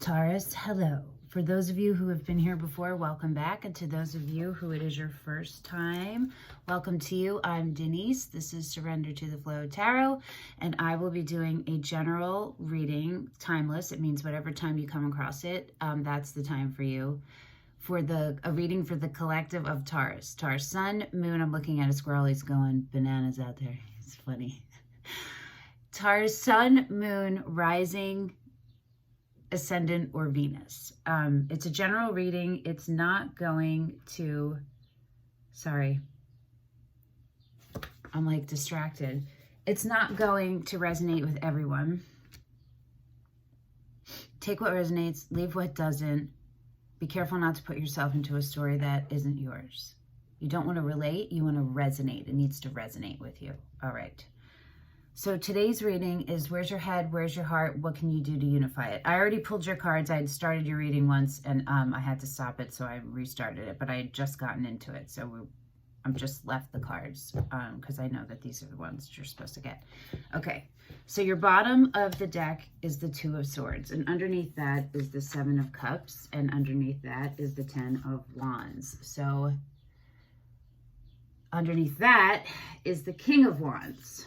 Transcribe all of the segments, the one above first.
Taurus, hello. For those of you who have been here before, welcome back. And to those of you who it is your first time, welcome to you. I'm Denise. This is Surrender to the Flow Tarot, and I will be doing a general reading, timeless. It means whatever time you come across it, that's the time for you. For a reading for the collective of Taurus. Taurus Sun, Moon. I'm looking at a squirrel. He's going bananas out there. It's funny. Taurus Sun, Moon, Rising, Ascendant, or Venus. It's a general reading. It's not going to, sorry, I'm like distracted. It's not going to resonate with everyone. Take what resonates, leave what doesn't. Be careful not to put yourself into a story that isn't yours. You don't want to relate, you want to resonate. It needs to resonate with you. All right. So today's reading is where's your head, where's your heart, what can you do to unify it? I already pulled your cards. I had started your reading once and I had to stop it, so I restarted it, but I had just gotten into it. So I'm just left the cards because I know that these are the ones you're supposed to get. Okay, so your bottom of the deck is the Two of Swords, and underneath that is the Seven of Cups, and underneath that is the Ten of Wands. So underneath that is the King of Wands.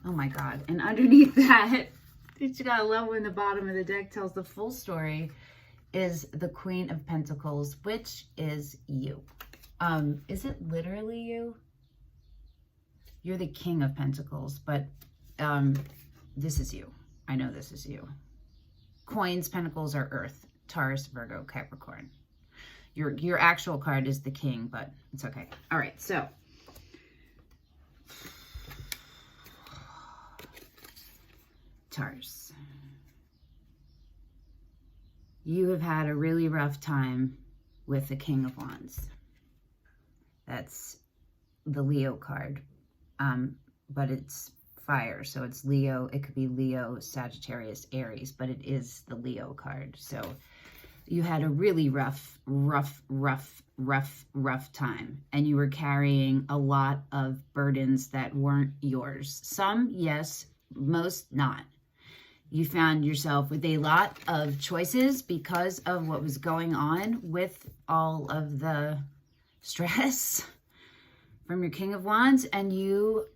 Oh my God. And underneath that, you gotta love when the bottom of the deck tells the full story, is the Queen of Pentacles, which is you. Is it literally you? You're the King of Pentacles, but this is you. I know this is you. Coins, Pentacles are Earth, Taurus, Virgo, Capricorn. Your actual card is the King, but it's okay. All right, so Taurus, you have had a really rough time with the King of Wands. That's the Leo card, but it's fire, so it's Leo. It could be Leo, Sagittarius, Aries, but it is the Leo card. So you had a really rough time, and you were carrying a lot of burdens that weren't yours. Some, yes, most not. You found yourself with a lot of choices because of what was going on with all of the stress from your King of Wands. And you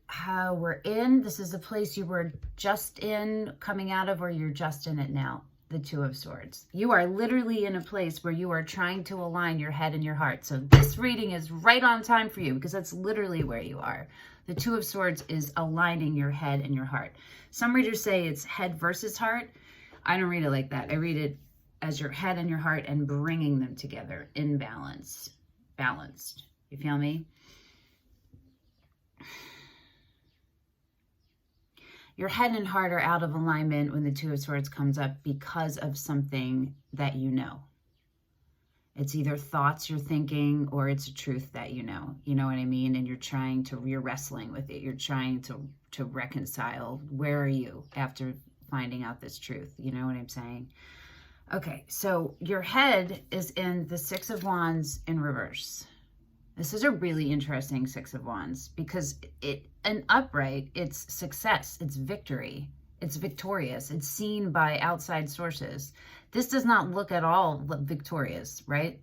were in, this is a place you were just in, coming out of, or you're just in it now, the Two of Swords. You are literally in a place where you are trying to align your head and your heart. So this reading is right on time for you because that's literally where you are. The Two of Swords is aligning your head and your heart. Some readers say it's head versus heart. I don't read it like that. I read it as your head and your heart and bringing them together in balance. Balanced. You feel me? Your head and heart are out of alignment when the Two of Swords comes up because of something that you know. It's either thoughts you're thinking or it's a truth that you know. You know what I mean? And you're wrestling with it. You're trying to reconcile. Where are you after finding out this truth? You know what I'm saying? Okay, so your head is in the Six of Wands in reverse. This is a really interesting Six of Wands because an upright, it's success, it's victory, it's victorious, it's seen by outside sources. This does not look at all victorious, right?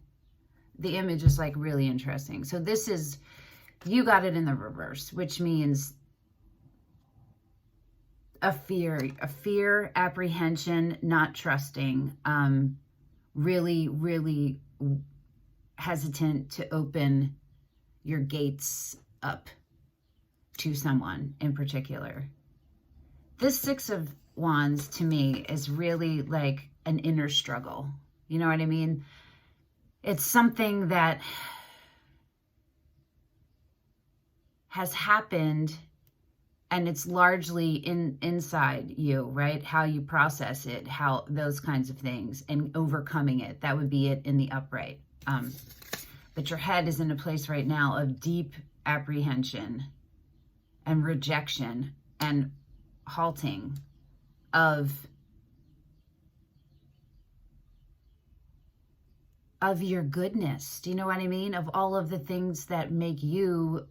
The image is like really interesting. So this is, you got it in the reverse, which means a fear, apprehension, not trusting, really, really hesitant to open your gates up to someone in particular. This Six of Wands to me is really like an inner struggle. You know what I mean? It's something that has happened and it's largely inside you, right? How you process it, how those kinds of things, and overcoming it. That would be it in the upright. But your head is in a place right now of deep apprehension and rejection and halting of your goodness. Do you know what I mean? Of all of the things that make you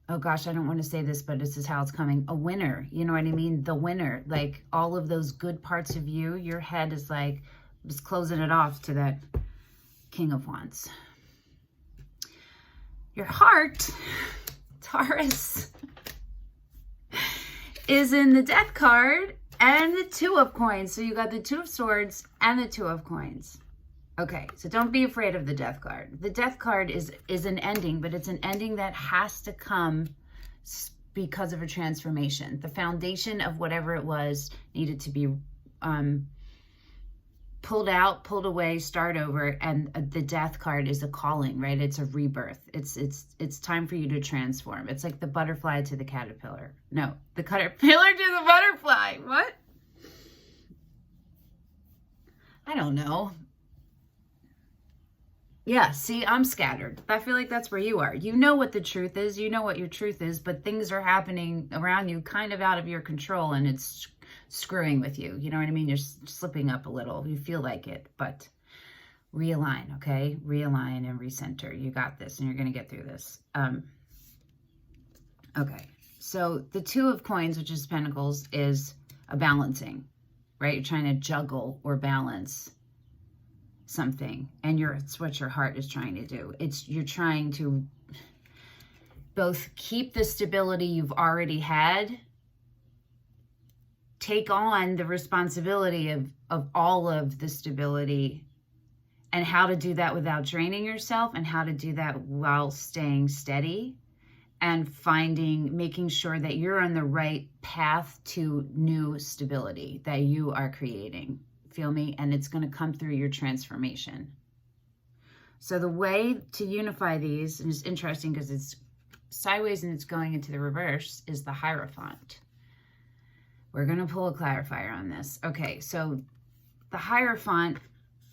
oh gosh, I don't want to say this, but this is how it's coming. A winner. You know what I mean? The winner. Like all of those good parts of you, your head is like, just closing it off to that King of Wands. Your heart, Taurus, is in the Death card and the Two of Coins. So you got the Two of Swords and the Two of Coins. Okay, so don't be afraid of the Death card. The Death card is an ending, but it's an ending that has to come because of a transformation. The foundation of whatever it was needed to be pulled out, pulled away, start over, and the Death card is a calling, right? It's a rebirth. It's time for you to transform. It's like the butterfly to the caterpillar. No, the caterpillar to the butterfly. What? I don't know. Yeah, see, I'm scattered. I feel like that's where you are. You know what the truth is. You know what your truth is, but things are happening around you kind of out of your control, and it's screwing with you. You know what I mean? You're slipping up a little. You feel like it, but realign, okay? Realign and recenter. You got this, and you're going to get through this. Okay, so the Two of Coins, which is Pentacles, is a balancing, right? You're trying to juggle or balance something, and it's what your heart is trying to do. You're trying to both keep the stability you've already had, take on the responsibility of all of the stability, and how to do that without draining yourself, and how to do that while staying steady, and making sure that you're on the right path to new stability that you are creating. Feel me? And it's going to come through your transformation. So the way to unify these, and it's interesting because it's sideways and it's going into the reverse, is the Hierophant. We're going to pull a clarifier on this. Okay, so the Hierophant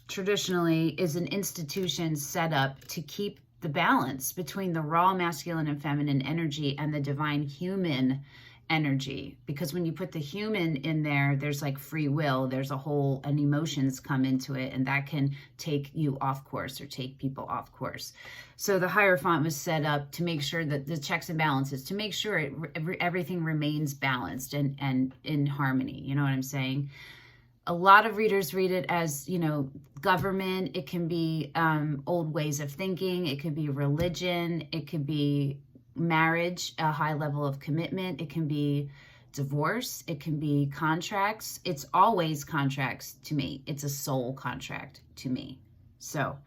traditionally is an institution set up to keep the balance between the raw masculine and feminine energy and the divine human energy, because when you put the human in there, there's like free will, there's and emotions come into it, and that can take you off course or take people off course. So the Hierophant was set up to make sure that the checks and balances, to make sure everything remains balanced and in harmony. You know what I'm saying? A lot of readers read it as, government. It can be old ways of thinking. It could be religion. It could be marriage, a high level of commitment. It can be divorce. It can be contracts. It's always contracts to me. It's a soul contract to me. So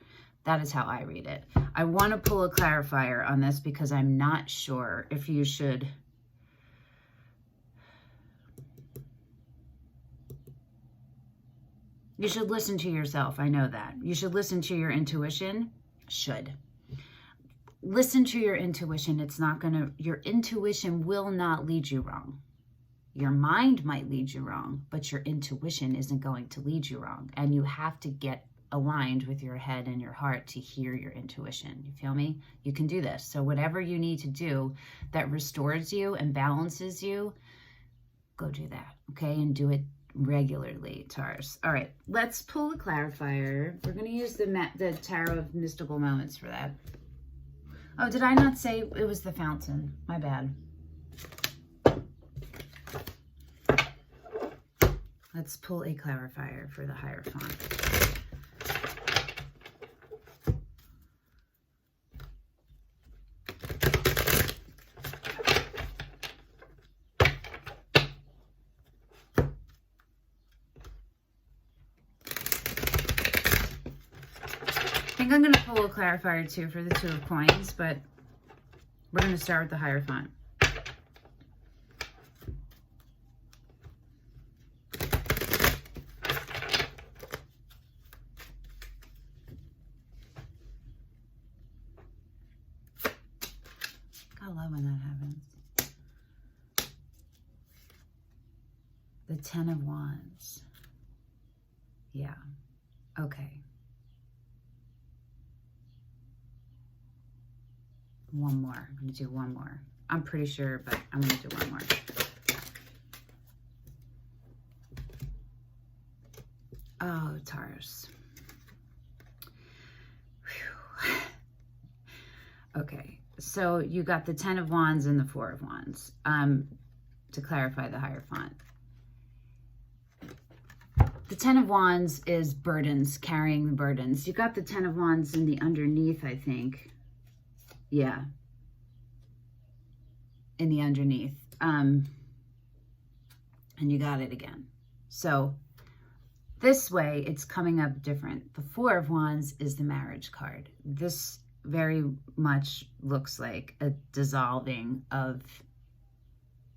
that is how I read it. I want to pull a clarifier on this because I'm not sure if you should. You should listen to yourself. I know that. You should listen to your intuition. Listen to your intuition. Your intuition will not lead you wrong. Your mind might lead you wrong, but your intuition isn't going to lead you wrong. And you have to get aligned with your head and your heart to hear your intuition. You feel me? You can do this. So whatever you need to do that restores you and balances you, go do that, okay? And do it regularly, Taurus. All right, let's pull a clarifier. We're going to use the Tarot of Mystical Moments for that. Oh, did I not say it was the Fountain? My bad. Let's pull a clarifier for the Hierophant. I think I'm going to pull a clarifier too for the Two of Coins, but we're going to start with the Hierophant. I love when that happens. The Ten of Wands. Yeah. Okay. One more. I'm going to do one more. I'm pretty sure, but I'm going to do one more. Oh, Taurus. Whew. Okay. So So you got the 10 of Wands and the 4 of Wands, to clarify the higher font. The 10 of Wands is burdens, carrying the burdens. You got the 10 of Wands in the underneath, I think. Yeah. In the underneath. And you got it again. So this way, it's coming up different. The 4 of Wands is the marriage card. This very much looks like a dissolving of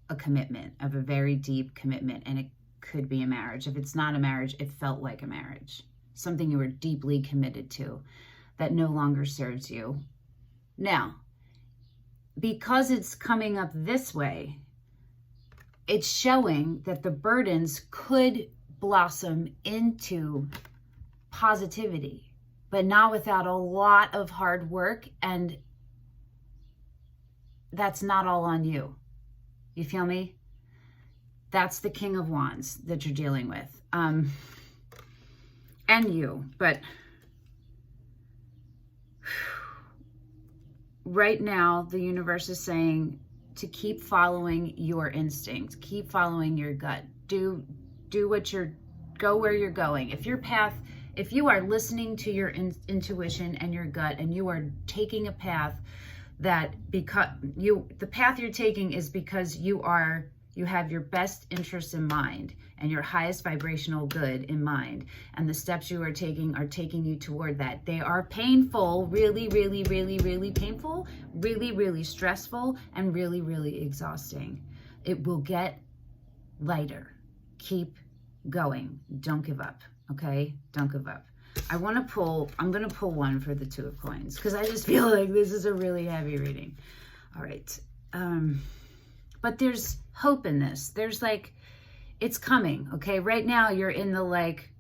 a commitment, of a very deep commitment, and it could be a marriage. If it's not a marriage, it felt like a marriage. Something you were deeply committed to that no longer serves you. Now, because it's coming up this way, it's showing that the burdens could blossom into positivity, but not without a lot of hard work, and that's not all on you. You feel me? That's the King of Wands that you're dealing with. And you, but right now the universe is saying to keep following your instinct, keep following your gut. Do what go where you're going. If you are listening to your intuition and your gut, and you are taking a path that the path you're taking is because you have your best interests in mind and your highest vibrational good in mind, and the steps you are taking you toward that. They are painful, really, really, really, really painful, really, really stressful, and really, really exhausting. It will get lighter. Keep going. Don't give up, okay? Don't give up. I'm going to pull one for the 2 of Coins, because I just feel like this is a really heavy reading. All right. But there's hope in this. There's like, it's coming, okay? Right now you're in the like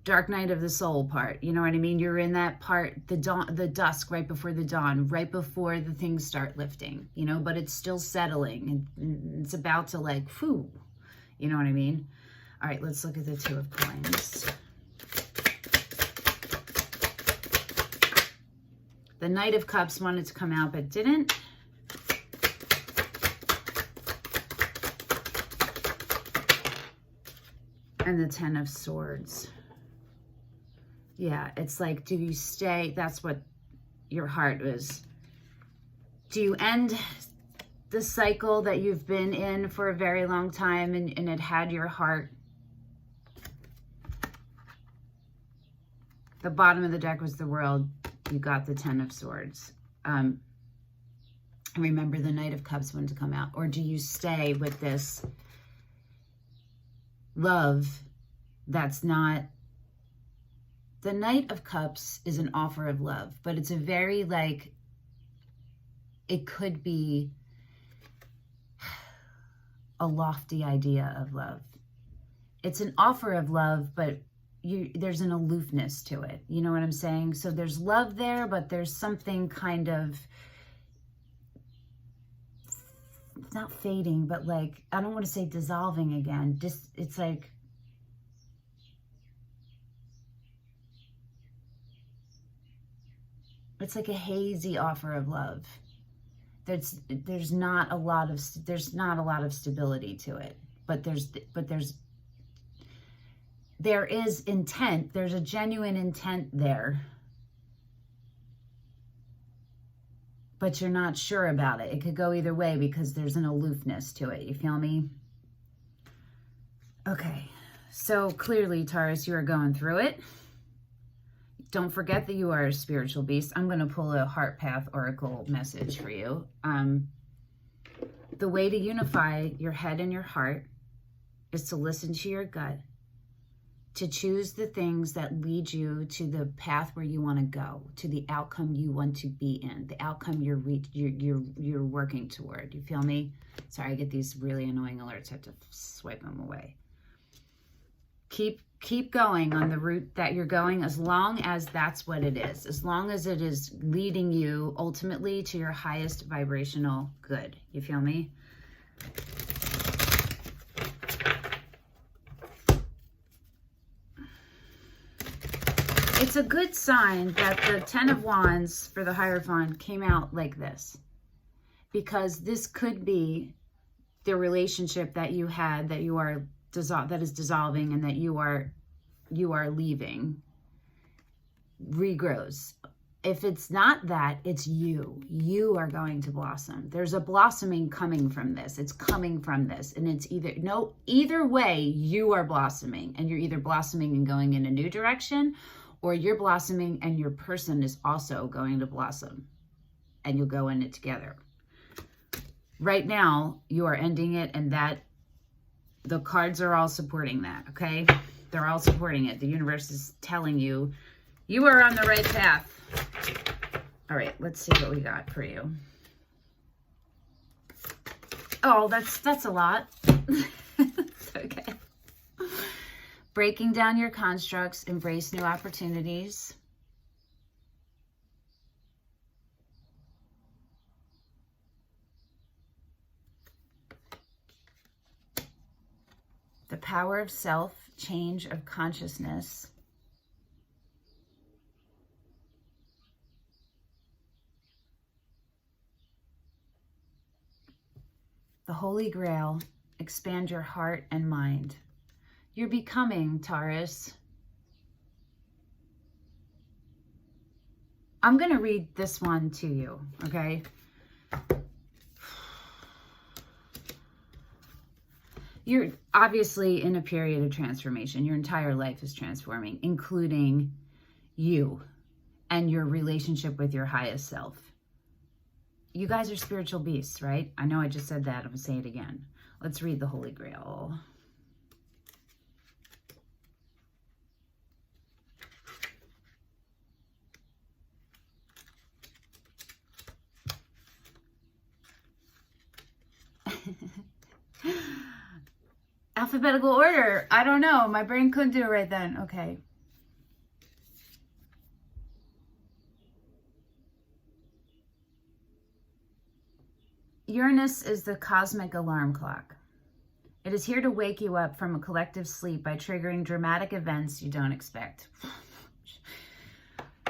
dark night of the soul part. You know what I mean? You're in that part, the dusk, right before the dawn, right before the things start lifting, you know, but it's still settling, and it's about to like, whew, you know what I mean? All right, let's look at the 2 of Coins. The Knight of Cups wanted to come out, but didn't. And the 10 of Swords. Yeah, it's like, do you stay? That's what your heart was. Do you end the cycle that you've been in for a very long time, and it had your heart? The bottom of the deck was the World. You got the 10 of Swords. Remember, the Knight of Cups wanted to come out. Or do you stay with this love that's not... The Knight of Cups is an offer of love, but it's a very, like, it could be a lofty idea of love. It's an offer of love, but there's an aloofness to it. You know what I'm saying? So there's love there, but there's something kind of, not fading, but like, I don't want to say dissolving again. Just, it's like, it's like a hazy offer of love. There's not a lot of stability to it, but there is intent. There's a genuine intent there, but you're not sure about it. It could go either way because there's an aloofness to it. You feel me? Okay, so clearly, Taurus, you are going through it. Don't forget that you are a spiritual beast. I'm going to pull a Heart Path Oracle message for you. The way to unify your head and your heart is to listen to your gut, to choose the things that lead you to the path where you want to go, to the outcome you want to be in, the outcome you're working toward. You feel me? Sorry, I get these really annoying alerts. I have to swipe them away. Keep going on the route that you're going, as long as that's what it is, as long as it is leading you ultimately to your highest vibrational good. You feel me? it's a good sign that the 10 of Wands for the Hierophant came out like this, because this could be the relationship that you had that you are that is dissolving and that you are leaving regrows. If it's not that, it's you. You are going to blossom. There's a blossoming coming from this. It's coming from this. And it's either way, you are blossoming. And you're either blossoming and going in a new direction, or you're blossoming and your person is also going to blossom. And you'll go in it together. Right now, you are ending it, and that the cards are all supporting that, okay? They're all supporting it. The universe is telling you, you are on the right path. All right, let's see what we got for you. Oh, that's a lot. Okay. Breaking down your constructs, embrace new opportunities. The power of self, change of consciousness. The Holy Grail, expand your heart and mind. You're becoming, Taurus. I'm going to read this one to you, okay? You're obviously in a period of transformation. Your entire life is transforming, including you and your relationship with your highest self. You guys are spiritual beasts, right? I know I just said that. I'm going to say it again. Let's read the Holy Grail. Alphabetical order. I don't know. My brain couldn't do it right then. Okay. Uranus is the cosmic alarm clock. It is here to wake you up from a collective sleep by triggering dramatic events you don't expect.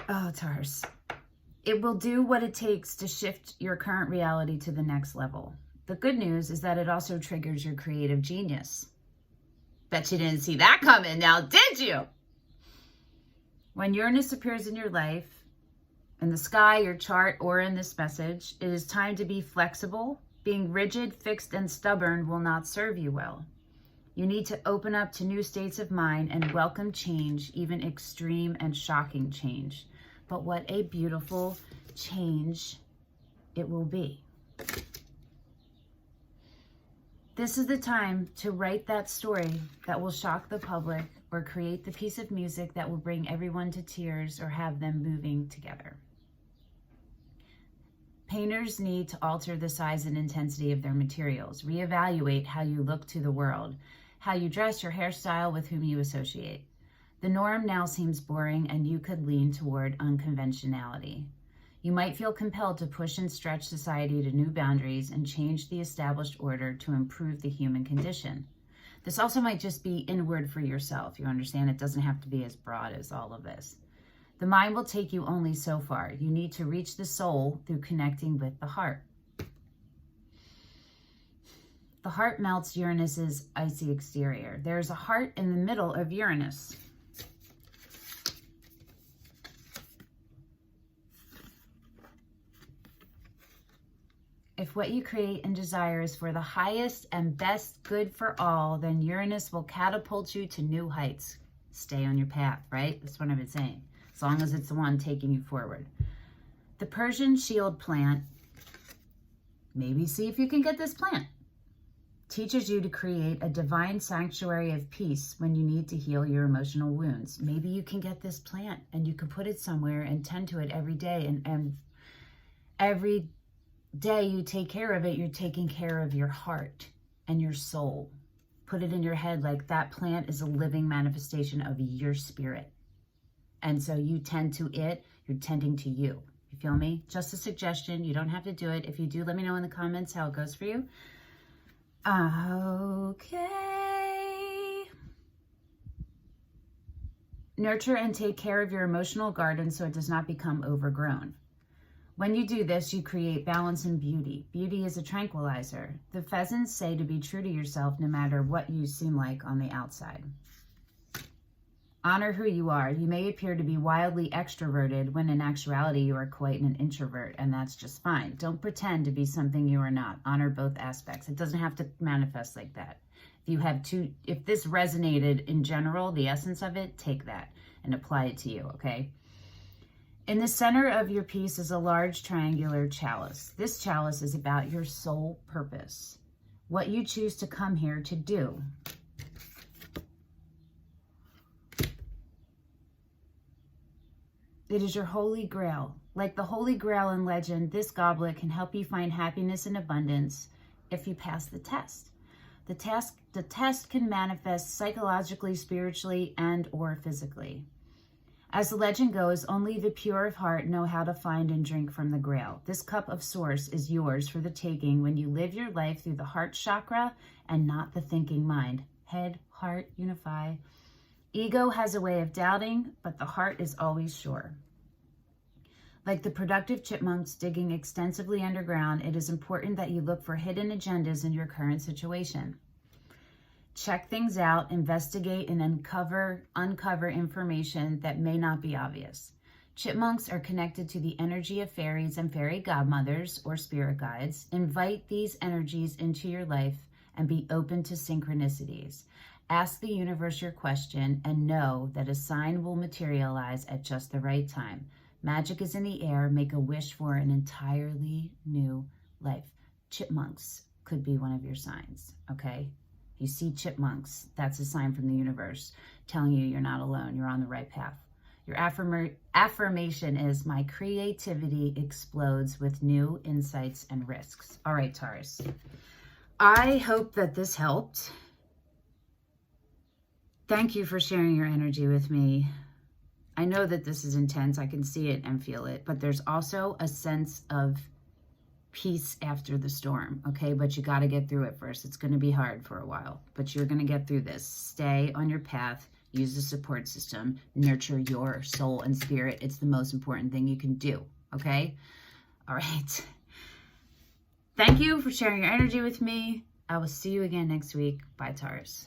Oh, Taurus. It will do what it takes to shift your current reality to the next level. The good news is that it also triggers your creative genius. Bet you didn't see that coming now, did you? When Uranus appears in your life, in the sky, your chart, or in this message, it is time to be flexible. Being rigid, fixed, and stubborn will not serve you well. You need to open up to new states of mind and welcome change, even extreme and shocking change. But what a beautiful change it will be. This is the time to write that story that will shock the public, or create the piece of music that will bring everyone to tears or have them moving together. Painters need to alter the size and intensity of their materials, reevaluate how you look to the world, how you dress, your hairstyle, with whom you associate. The norm now seems boring, and you could lean toward unconventionality. You might feel compelled to push and stretch society to new boundaries and change the established order to improve the human condition. This also might just be inward for yourself. You understand? It doesn't have to be as broad as all of this. The mind will take you only so far. You need to reach the soul through connecting with the heart. The heart melts Uranus's icy exterior. There's a heart in the middle of Uranus. If what you create and desire is for the highest and best good for all, then Uranus will catapult you to new heights. Stay on your path, right? That's what I've been saying. As long as it's the one taking you forward. The Persian shield plant, maybe see if you can get this plant, teaches you to create a divine sanctuary of peace when you need to heal your emotional wounds. Maybe you can get this plant and you can put it somewhere and tend to it every day. And every day you take care of it, you're taking care of your heart and your soul. Put it in your head like that plant is a living manifestation of your spirit. And so you tend to it, you're tending to you. You feel me? Just a suggestion. You don't have to do it. If you do, let me know in the comments how it goes for you. Okay. Nurture and take care of your emotional garden so it does not become overgrown. When you do this, you create balance and beauty. Beauty is a tranquilizer. The pheasants say to be true to yourself no matter what you seem like on the outside. Honor who you are. You may appear to be wildly extroverted when in actuality you are quite an introvert, and that's just fine. Don't pretend to be something you are not. Honor both aspects. It doesn't have to manifest like that. If this resonated in general, the essence of it, take that and apply it to you, okay? In the center of your piece is a large triangular chalice. This chalice is about your soul purpose, what you choose to come here to do. It is your holy grail. Like the holy grail in legend, this goblet can help you find happiness and abundance if you pass the test. The test can manifest psychologically, spiritually, and or physically. As the legend goes, only the pure of heart know how to find and drink from the grail. This cup of source is yours for the taking when you live your life through the heart chakra and not the thinking mind. Head, heart, unify. Ego has a way of doubting, but the heart is always sure. Like the productive chipmunks digging extensively underground, it is important that you look for hidden agendas in your current situation. Check things out, investigate, and uncover information that may not be obvious. Chipmunks are connected to the energy of fairies and fairy godmothers or spirit guides. Invite these energies into your life and be open to synchronicities. Ask the universe your question and know that a sign will materialize at just the right time. Magic is in the air. Make a wish for an entirely new life. Chipmunks could be one of your signs, okay? You see chipmunks, that's a sign from the universe telling you you're not alone, you're on the right path. Your affirmation is, my creativity explodes with new insights and risks. All right, Taurus. I hope that this helped. Thank you for sharing your energy with me. I know that this is intense. I can see it and feel it, but there's also a sense of peace after the storm, okay? But you got to get through it first. It's going to be hard for a while, but you're going to get through this. Stay on your path. Use the support system. Nurture your soul and spirit. It's the most important thing you can do, okay? All right. Thank you for sharing your energy with me. I will see you again next week. Bye, Taurus.